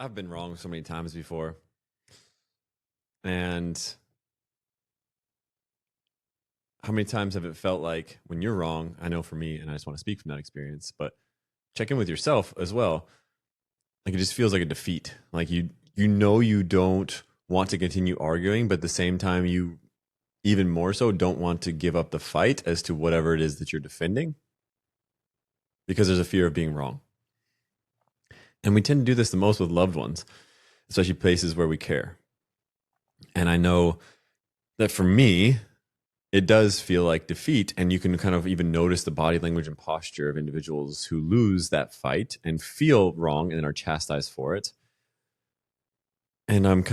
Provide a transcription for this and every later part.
I've been wrong so many times before. And how many times have it felt like when you're wrong? I know for me, and I just want to speak from that experience, but check in with yourself as well. Like it just feels like a defeat. Like you don't want to continue arguing, but at the same time you even more so don't want to give up the fight as to whatever it is that you're defending because there's a fear of being wrong. And we tend to do this the most with loved ones, especially places where we care. And I know that for me, it does feel like defeat. And you can kind of even notice the body language and posture of individuals who lose that fight and feel wrong and are chastised for it. And I'm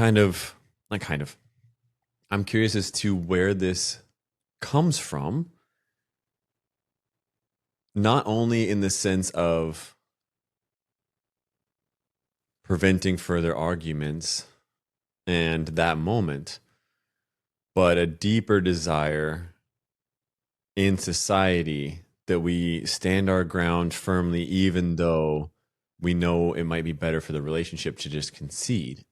I'm curious as to where this comes from, not only in the sense of preventing further arguments and that moment, but a deeper desire in society that we stand our ground firmly, even though we know it might be better for the relationship to just concede.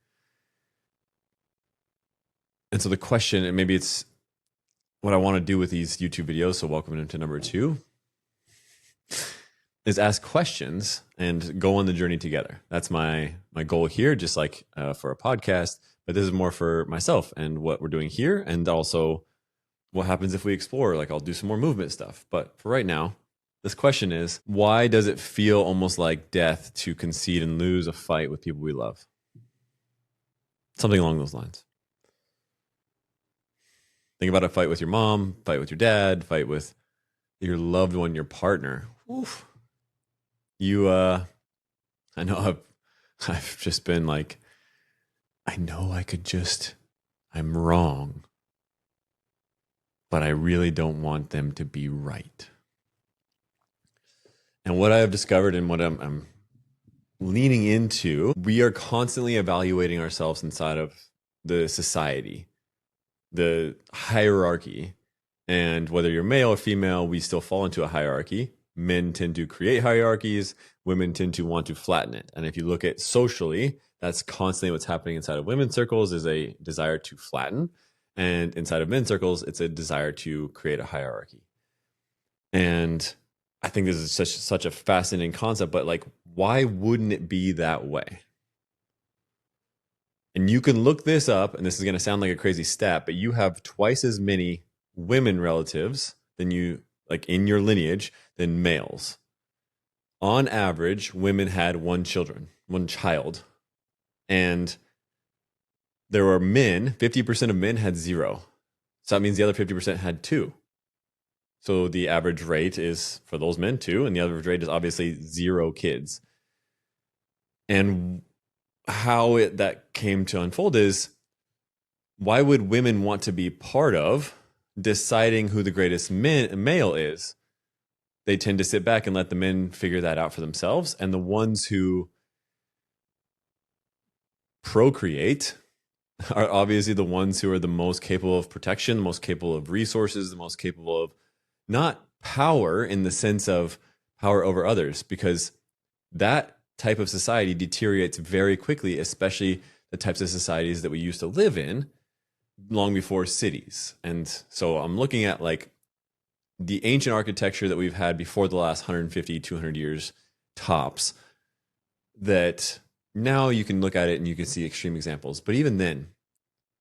And so the question, and maybe it's what I want to do with these YouTube videos, so welcome into number 2, is ask questions and go on the journey together. That's my goal here, just like for a podcast, but this is more for myself and what we're doing here, and also what happens if we explore. Like I'll do some more movement stuff. But for right now, this question is, why does it feel almost like death to concede and lose a fight with people we love? Something along those lines. Think about a fight with your mom, fight with your dad, fight with your loved one, your partner. Oof. I know I've just been like, I'm wrong, but I really don't want them to be right. And what I have discovered and what I'm leaning into, we are constantly evaluating ourselves inside of the society, the hierarchy. And whether you're male or female, we still fall into a hierarchy. Men tend to create hierarchies. Women tend to want to flatten it. And if you look at socially, that's constantly what's happening inside of women's circles is a desire to flatten. And inside of men's circles, it's a desire to create a hierarchy. And I think this is such a fascinating concept, but like, why wouldn't it be that way? And you can look this up, and this is going to sound like a crazy stat, but you have twice as many women relatives than you, like in your lineage, than males. On average, women had one child. And there were men, 50% of men had 0. So that means the other 50% had 2. So the average rate is for those men 2, and the average rate is obviously 0 kids. And how that came to unfold is, why would women want to be part of deciding who the greatest male is? They tend to sit back and let the men figure that out for themselves. And the ones who procreate are obviously the ones who are the most capable of protection, the most capable of resources, the most capable of not power in the sense of power over others, because that type of society deteriorates very quickly, especially the types of societies that we used to live in long before cities. And so I'm looking at like the ancient architecture that we've had before the last 150, 200 years tops, that now you can look at it and you can see extreme examples. But even then,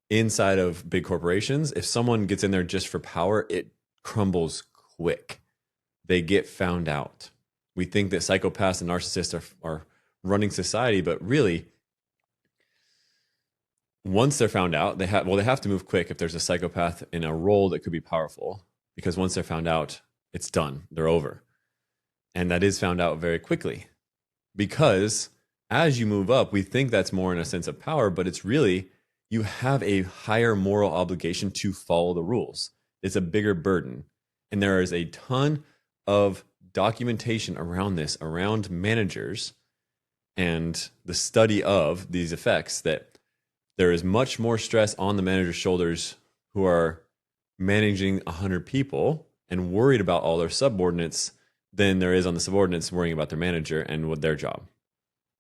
inside of big corporations, if someone gets in there just for power, it crumbles quick. They get found out. We think that psychopaths and narcissists are running society, but really, once they're found out, they have to move quick if there's a psychopath in a role that could be powerful, because once they're found out, it's done. They're over. And that is found out very quickly, because as you move up, we think that's more in a sense of power, but it's really, you have a higher moral obligation to follow the rules. It's a bigger burden. And there is a ton of documentation around this, around managers and the study of these effects, that there is much more stress on the manager's shoulders who are managing 100 people and worried about all their subordinates than there is on the subordinates worrying about their manager and what their job.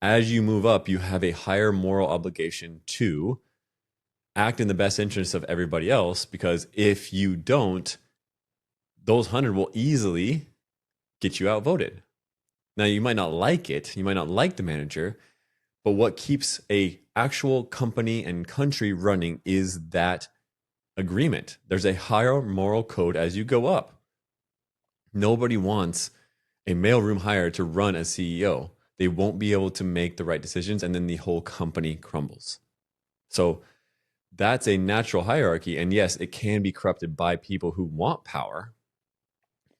As you move up, you have a higher moral obligation to act in the best interest of everybody else, because if you don't, those 100 will easily get you outvoted. Now, you might not like it, you might not like the manager, but what keeps a actual company and country running is that agreement. There's a higher moral code as you go up. Nobody wants a mailroom hire to run as CEO. They won't be able to make the right decisions, and then the whole company crumbles. So that's a natural hierarchy. And yes, it can be corrupted by people who want power,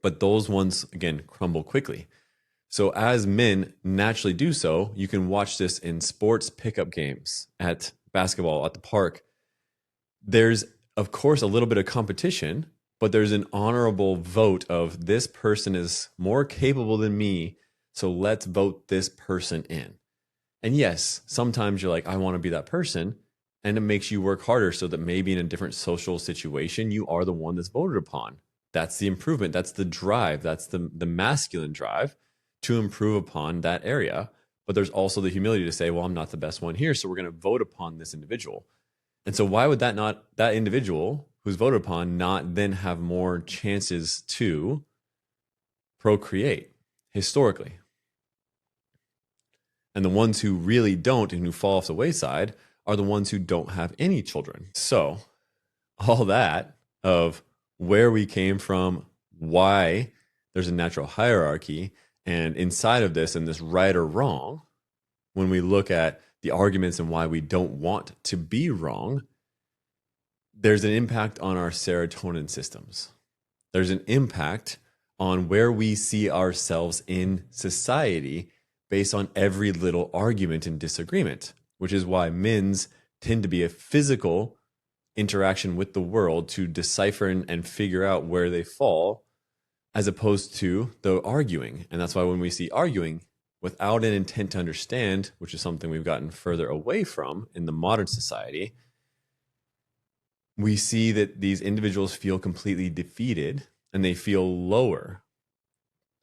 but those ones, again, crumble quickly. So as men naturally do so, you can watch this in sports pickup games, at basketball, at the park. There's, of course, a little bit of competition, but there's an honorable vote of this person is more capable than me, so let's vote this person in. And yes, sometimes you're like, I want to be that person, and it makes you work harder so that maybe in a different social situation, you are the one that's voted upon. That's the improvement. That's the drive. That's the masculine drive to improve upon that area. But there's also the humility to say, well, I'm not the best one here, so we're going to vote upon this individual. And so why would that individual who's voted upon not then have more chances to procreate historically? And the ones who really don't and who fall off the wayside are the ones who don't have any children. So all that of where we came from, why there's a natural hierarchy, and inside of this and this right or wrong, when we look at the arguments and why we don't want to be wrong, there's an impact on our serotonin systems. There's an impact on where we see ourselves in society based on every little argument and disagreement, which is why men's tend to be a physical interaction with the world to decipher and figure out where they fall, as opposed to the arguing. And that's why when we see arguing without an intent to understand, which is something we've gotten further away from in the modern society, we see that these individuals feel completely defeated and they feel lower.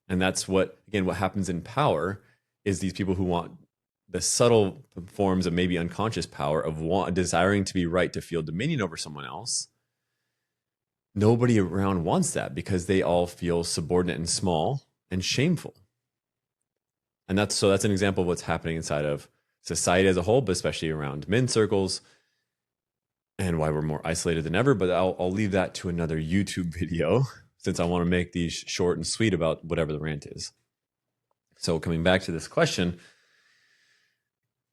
And that's what happens in power is these people who want the subtle forms of maybe unconscious power of desiring to be right, to feel dominion over someone else. Nobody around wants that because they all feel subordinate and small and shameful. And that's an example of what's happening inside of society as a whole, but especially around men's circles, and why we're more isolated than ever. But I'll leave that to another YouTube video, since I want to make these short and sweet about whatever the rant is. So coming back to this question,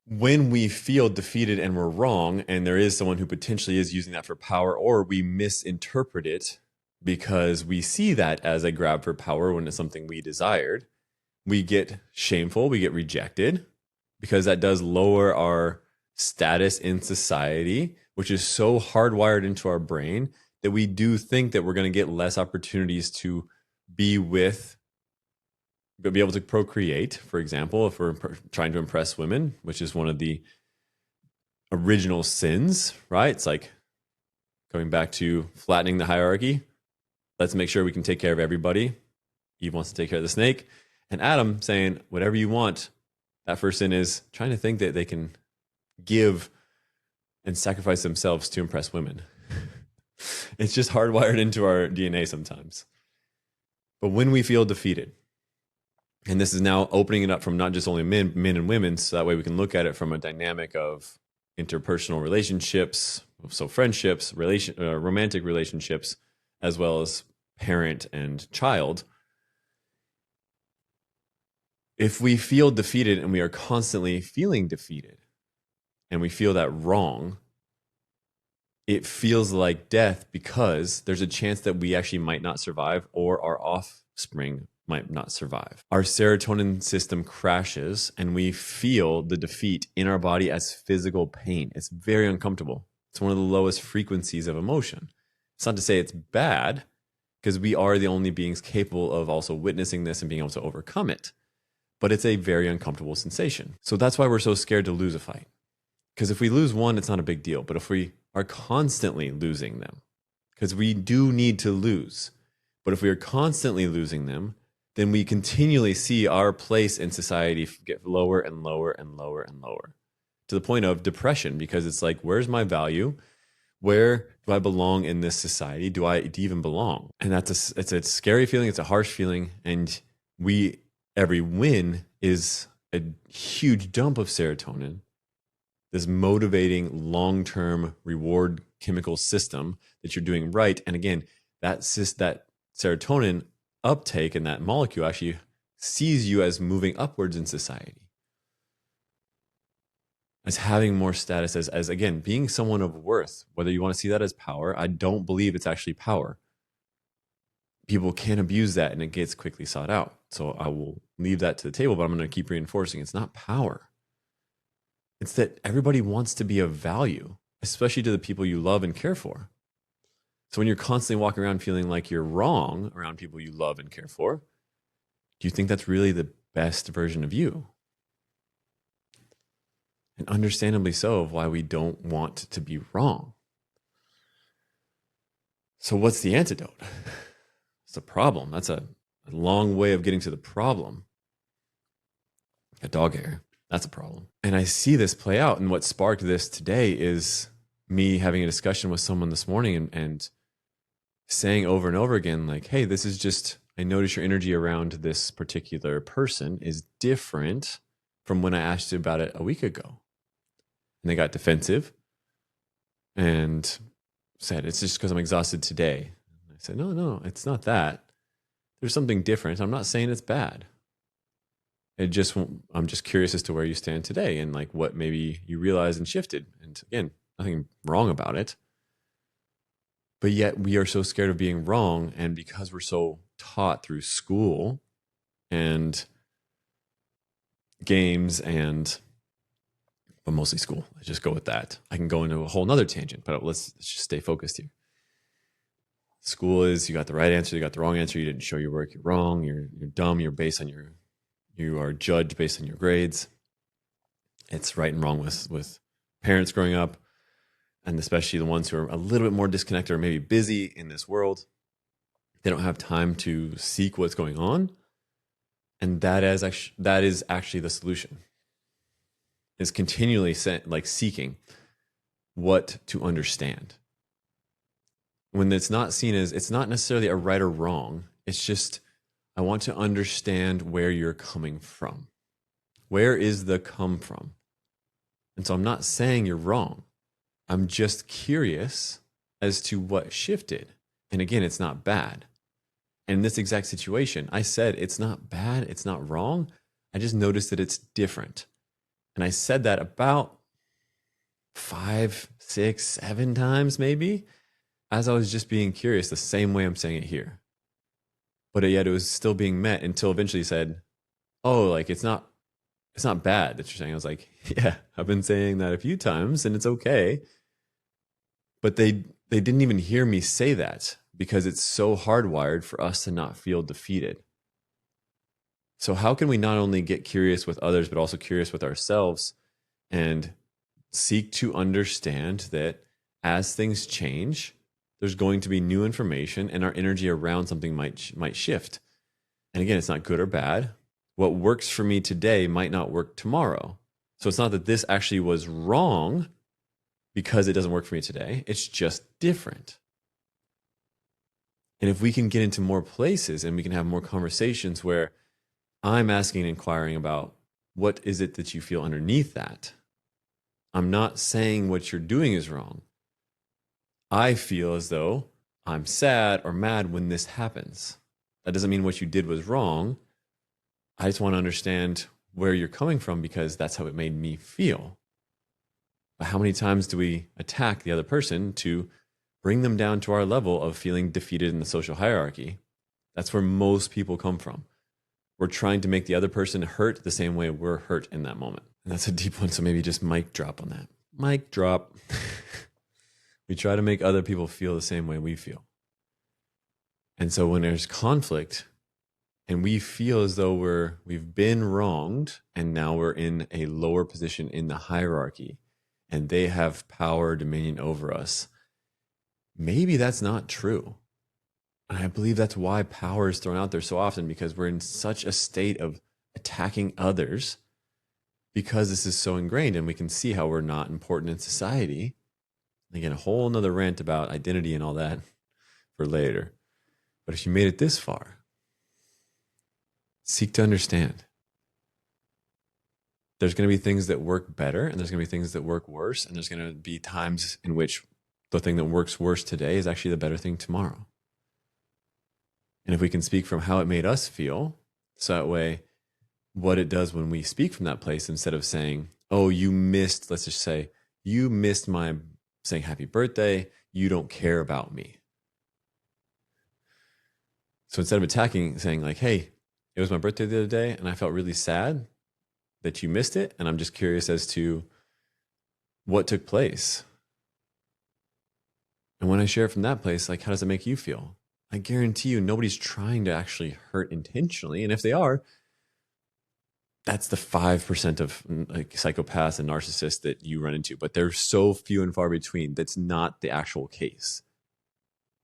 when we feel defeated and we're wrong, and there is someone who potentially is using that for power, or we misinterpret it because we see that as a grab for power when it's something we desired, we get shameful, we get rejected, because that does lower our status in society, which is so hardwired into our brain that we do think that we're going to get less opportunities to be able to procreate, for example, if we're trying to impress women, which is one of the original sins, right? It's like going back to flattening the hierarchy. Let's make sure we can take care of everybody. Eve wants to take care of the snake. And Adam saying, whatever you want. That first sin is trying to think that they can give and sacrifice themselves to impress women. It's just hardwired into our DNA sometimes. But when we feel defeated, and this is now opening it up from not just only men and women, so that way we can look at it from a dynamic of interpersonal relationships, so friendships, romantic relationships, as well as parent and child. If we feel defeated and we are constantly feeling defeated and we feel that wrong, it feels like death, because there's a chance that we actually might not survive, or our offspring might not survive. Our serotonin system crashes and we feel the defeat in our body as physical pain. It's very uncomfortable. It's one of the lowest frequencies of emotion. It's not to say it's bad, because we are the only beings capable of also witnessing this and being able to overcome it. But it's a very uncomfortable sensation. So that's why we're so scared to lose a fight. Because if we lose one, it's not a big deal. But if we are constantly losing them, because we do need to lose, but if we are constantly losing them, then we continually see our place in society get lower and lower and lower and lower to the point of depression, because it's like, where's my value? Where do I belong in this society? Do I even belong? And it's a scary feeling. It's a harsh feeling. And every win is a huge dump of serotonin, this motivating long-term reward chemical system that you're doing right. And again, that serotonin uptake in that molecule actually sees you as moving upwards in society, as having more status, as again, being someone of worth. Whether you want to see that as power, I don't believe it's actually power. People can abuse that and it gets quickly sought out. So I will leave that to the table, but I'm going to keep reinforcing it's not power. It's that everybody wants to be of value, especially to the people you love and care for. So when you're constantly walking around feeling like you're wrong around people you love and care for, do you think that's really the best version of you? And understandably so, of why we don't want to be wrong. So what's the antidote? It's a problem. That's a long way of getting to the problem. A dog hair. That's a problem. And I see this play out. And what sparked this today is me having a discussion with someone this morning and saying over and over again, like, hey, this is just, I notice your energy around this particular person is different from when I asked you about it a week ago. And they got defensive and said, it's just because I'm exhausted today. I said, no, it's not that. There's something different. I'm not saying it's bad. I'm just curious as to where you stand today and like what maybe you realized and shifted. And again, nothing wrong about it. But yet we are so scared of being wrong. And because we're so taught through school and games but mostly school, let's just go with that. I can go into a whole nother tangent, but let's just stay focused here. School is, you got the right answer, you got the wrong answer, you didn't show your work, you're wrong, you're dumb, you are judged based on your grades. It's right and wrong with parents growing up, and especially the ones who are a little bit more disconnected or maybe busy in this world. They don't have time to seek what's going on. And that is actually the solution, is continually seeking what to understand. When it's not seen as, it's not necessarily a right or wrong. It's just, I want to understand where you're coming from. Where is the come from? And so I'm not saying you're wrong. I'm just curious as to what shifted. And again, it's not bad. And in this exact situation, I said, it's not bad, it's not wrong. I just noticed that it's different. And I said that about 5, 6, 7 times maybe, as I was just being curious, the same way I'm saying it here. But yet it was still being met until eventually he said, oh, like it's not bad that you're saying. I was like, yeah, I've been saying that a few times and it's okay. But they didn't even hear me say that because it's so hardwired for us to not feel defeated. So how can we not only get curious with others, but also curious with ourselves and seek to understand that as things change, there's going to be new information and our energy around something might shift. And again, it's not good or bad. What works for me today might not work tomorrow. So it's not that this actually was wrong because it doesn't work for me today. It's just different. And if we can get into more places and we can have more conversations where I'm asking and inquiring about what is it that you feel underneath that? I'm not saying what you're doing is wrong. I feel as though I'm sad or mad when this happens. That doesn't mean what you did was wrong. I just want to understand where you're coming from because that's how it made me feel. But how many times do we attack the other person to bring them down to our level of feeling defeated in the social hierarchy? That's where most people come from. We're trying to make the other person hurt the same way we're hurt in that moment. And that's a deep one, so maybe just mic drop on that. Mic drop. We try to make other people feel the same way we feel. And so when there's conflict and we feel as though we've been wronged and now we're in a lower position in the hierarchy and they have power, dominion over us, maybe that's not true. And I believe that's why power is thrown out there so often, because we're in such a state of attacking others because this is so ingrained, and we can see how we're not important in society. Again, a whole nother rant about identity and all that for later. But if you made it this far, seek to understand. There's going to be things that work better, and there's going to be things that work worse. And there's going to be times in which the thing that works worse today is actually the better thing tomorrow. And if we can speak from how it made us feel, so that way, what it does when we speak from that place, instead of saying, oh, you missed, let's just say, you missed my saying happy birthday, you don't care about me. So instead of attacking, saying like, hey, it was my birthday the other day and I felt really sad that you missed it. And I'm just curious as to what took place. And when I share it from that place, like, how does it make you feel? I guarantee you, nobody's trying to actually hurt intentionally. And if they are, that's the 5% of like psychopaths and narcissists that you run into. But they're so few and far between. That's not the actual case.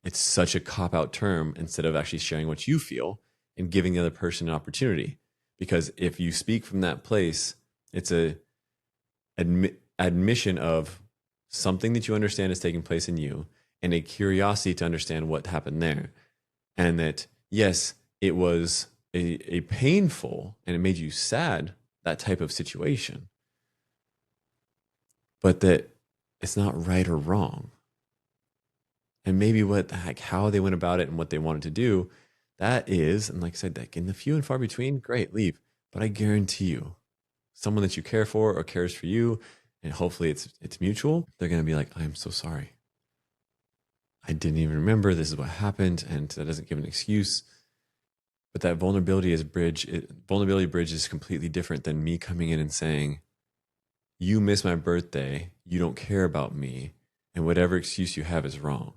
It's such a cop-out term instead of actually sharing what you feel and giving the other person an opportunity. Because if you speak from that place, it's a admission of something that you understand is taking place in you, and a curiosity to understand what happened there. And that, yes, it was a painful and it made you sad, that type of situation. But that it's not right or wrong. And maybe what the heck, how they went about it and what they wanted to do, that is, and like I said, like in the few and far between, great, leave. But I guarantee you, someone that you care for or cares for you, and hopefully it's mutual, they're going to be like, I'm so sorry. I didn't even remember. This is what happened. And that doesn't give an excuse. But that vulnerability bridge is completely different than me coming in and saying, you missed my birthday. You don't care about me. And whatever excuse you have is wrong.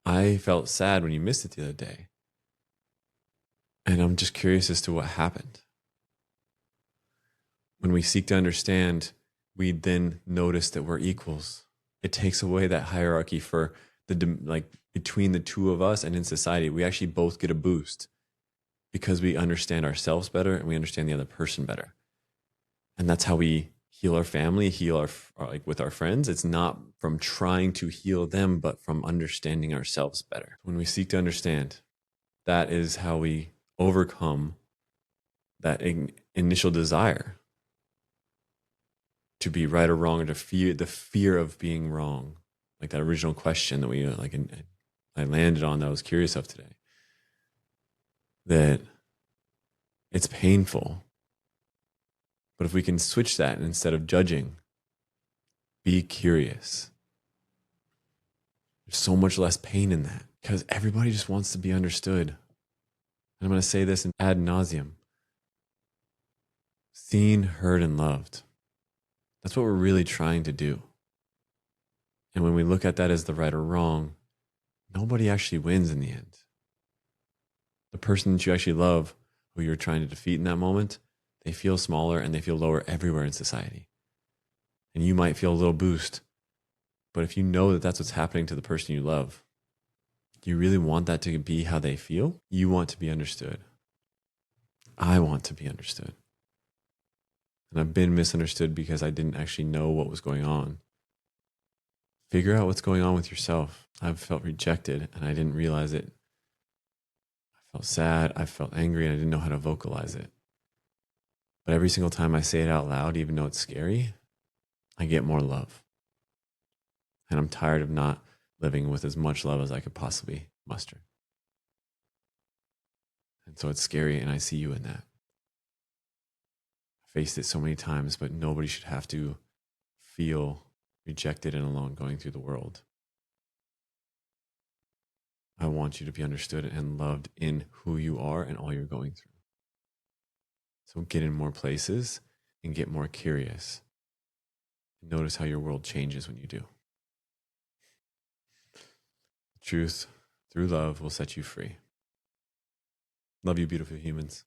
I felt sad when you missed it the other day. And I'm just curious as to what happened. When we seek to understand, we then notice that we're equals. It takes away that hierarchy for like between the two of us and in society. We actually both get a boost because we understand ourselves better and we understand the other person better. And that's how we heal our family, heal our like with our friends. It's not from trying to heal them, but from understanding ourselves better. When we seek to understand, that is how we overcome that initial desire to be right or wrong, or to fear the fear of being wrong. Like that original question that we I landed on, that I was curious of today. That it's painful. But if we can switch that, and instead of judging, be curious. There's so much less pain in that, because everybody just wants to be understood. And I'm going to say this ad nauseum. Seen, heard, and loved. That's what we're really trying to do. And when we look at that as the right or wrong, nobody actually wins in the end. The person that you actually love, who you're trying to defeat in that moment, they feel smaller and they feel lower everywhere in society. And you might feel a little boost. But if you know that that's what's happening to the person you love, do you really want that to be how they feel? You want to be understood. I want to be understood. And I've been misunderstood because I didn't actually know what was going on. Figure out what's going on with yourself. I've felt rejected and I didn't realize it. I felt sad, I felt angry, and I didn't know how to vocalize it. But every single time I say it out loud, even though it's scary, I get more love. And I'm tired of not living with as much love as I could possibly muster. And so it's scary, and I see you in that. I faced it so many times, but nobody should have to feel rejected and alone going through the world. I want you to be understood and loved in who you are and all you're going through. So get in more places and get more curious. Notice how your world changes when you do. Truth through love will set you free. Love you, beautiful humans.